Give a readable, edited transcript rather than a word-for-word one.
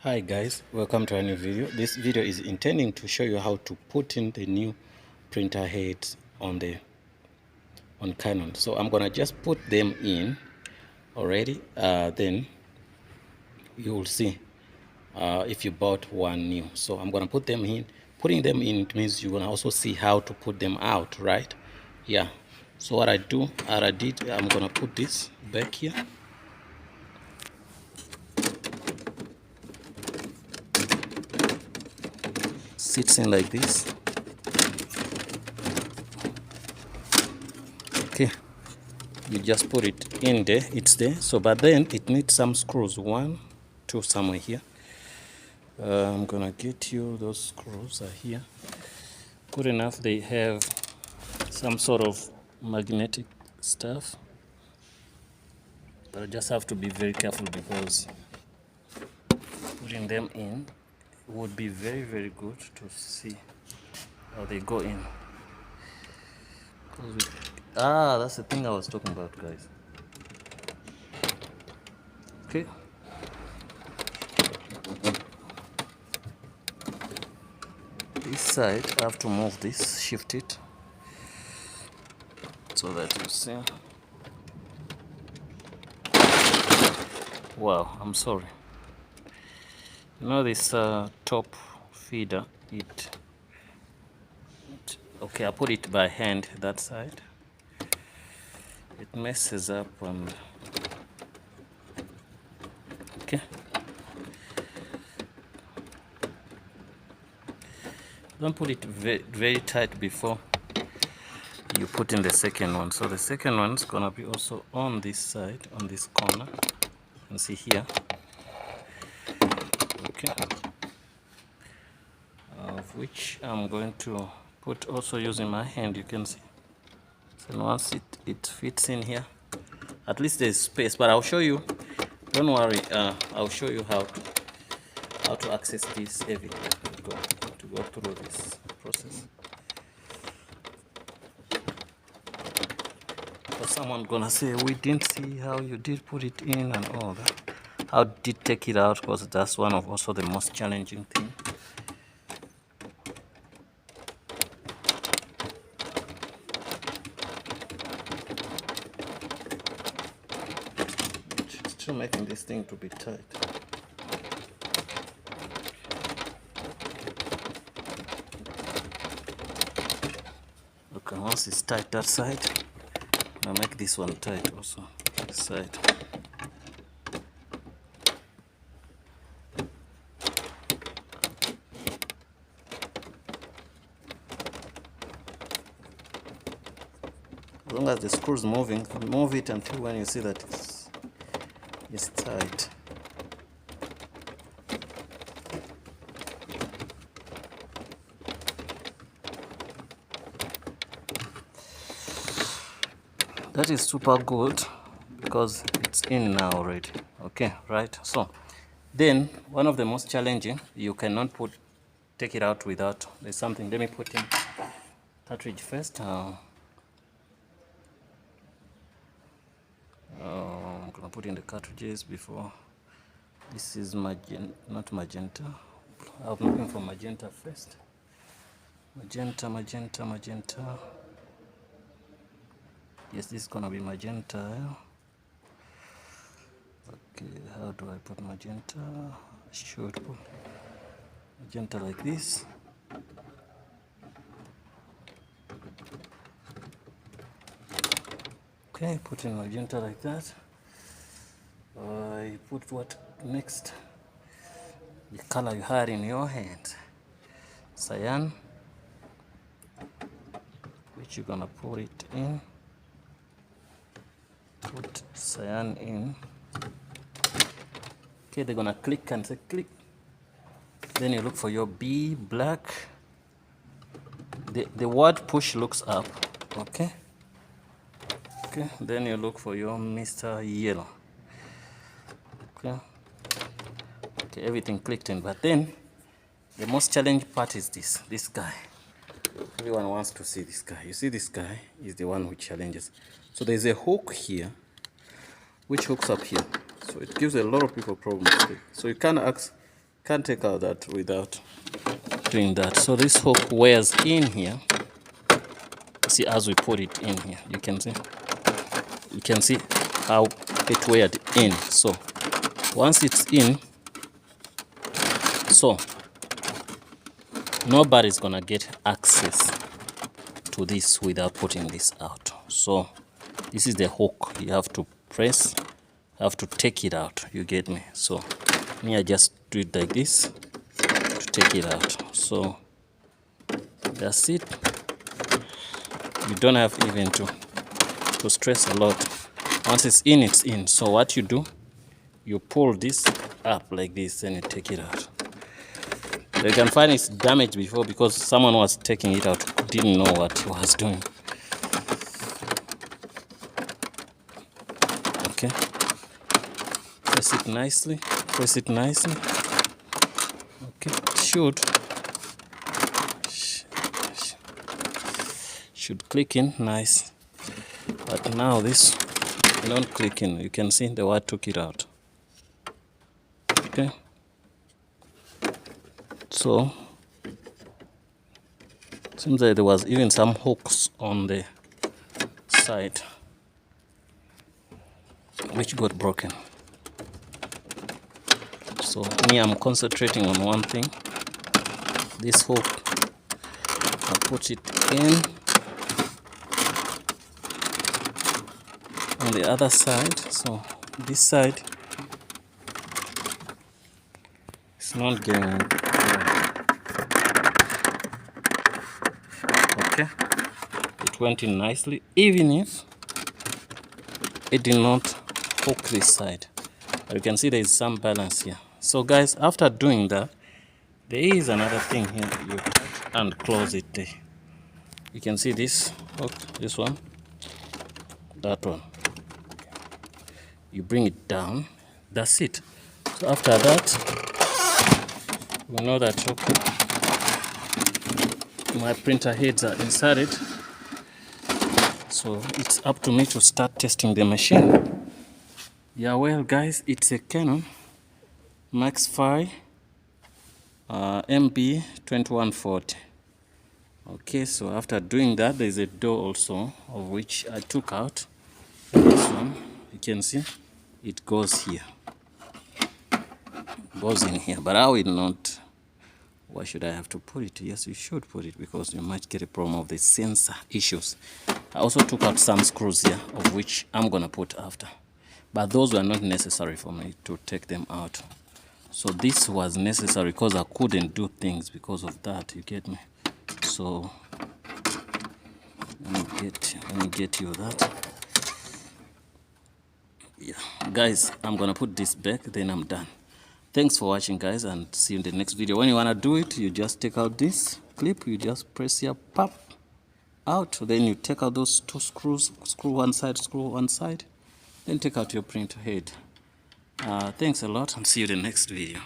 Hi guys, welcome to a new video. This video is intending to show you how to put in the new printer heads on Canon. So I'm gonna just put them in already, then you will see if you bought one new. So I'm gonna put them in. Putting them in, it means you're gonna also see how to put them out, right? Yeah. So what I did, I'm gonna put this back here. Sits in like this. Okay, you just put it in there, it's there. So but then it needs some screws, 1 2 somewhere here. I'm gonna get you, those screws are here. Good enough. They have some sort of magnetic stuff, but I just have to be very careful because putting them in would be very good to see how they go in. That's the thing I was talking about, guys. Okay, this side I have to move this, shift it so that you see. Wow, I'm sorry. You know this top feeder, okay, I put it by hand that side. It messes up and okay. Don't put it very tight before you put in the second one. So the second one's gonna be also on this side, on this corner. You can see here. Okay. Of which I'm going to put also using my hand, you can see. So once it fits in here, at least there's space, but I'll show you. Don't worry, I'll show you how to access this everything. To go through this process. Because someone's gonna say we didn't see how you did put it in and all that. How did take it out? Because that's one of also the most challenging thing. Still making this thing to be tight. Okay, once it's tight that side, I'll make this one tight also, this side. As long as the screw is moving, move it until when you see that it's tight. That is super good because it's in now already. Okay, right? So then one of the most challenging, you cannot take it out without, there's something. Let me put in cartridge first. I'm gonna put in the cartridges before. This is not magenta. I'm looking for magenta first. Magenta. Yes, this is gonna be magenta. Okay, how do I put magenta? I should put magenta like this. Okay, put in magenta like that. I put what next? The color you had in your hand. Cyan, which you're gonna put it in. Put cyan in. Okay, they're gonna click and say click. Then you look for your B black. The word push looks up. Okay. Okay, then you look for your Mr. Yellow. Okay. Okay, everything clicked in, but then the most challenging part is this guy. Everyone wants to see this guy. You see, this guy is the one who challenges. So there's a hook here, which hooks up here. So it gives a lot of people problems. So you can't ask Can't take out that without doing that. So this hook wears in here. See, as we put it in here, you can see how it weared in. So once it's in, so nobody's gonna get access to this without putting this out. So this is the hook. You have to press, have to take it out. You get me? So me, I just do it like this to take it out. So that's it. You don't have even to stress a lot. Once it's in, it's in. So what you do, you pull this up like this and you take it out. You can find it's damaged before because someone was taking it out, didn't know what he was doing. Okay, press it nicely, press it nicely. Okay, should click in nice, but now this not clicking. You can see the wire took it out. Okay, so seems like there was even some hooks on the side which got broken. So me, I'm concentrating on one thing. This hook, I put it in on the other side. So this side is not getting okay. It went in nicely, even if it did not hook this side. But you can see there is some balance here. So guys, after doing that, there is another thing here. You cut and close it there. You can see this hook, this one, that one. You bring it down. That's it. So after that, we know that okay, my printer heads are inserted. So it's up to me to start testing the machine. Yeah, well guys, it's a Canon MAXIFY MB2140. Okay, so after doing that, there's a door also, of which I took out. This one, you can see, it goes here. Goes in here, but I will not. Why should I have to put it? Yes, you should put it because you might get a problem of the sensor issues. I also took out some screws here, of which I'm gonna put after. But those were not necessary for me to take them out. So this was necessary because I couldn't do things because of that, you get me? So let me get you that. Yeah, guys, I'm gonna put this back, then I'm done. Thanks for watching, guys, and see you in the next video. When you wanna do it, you just take out this clip, you just press here, pop out, then you take out those two screws, screw one side, then take out your printer head. Thanks a lot, and see you in the next video.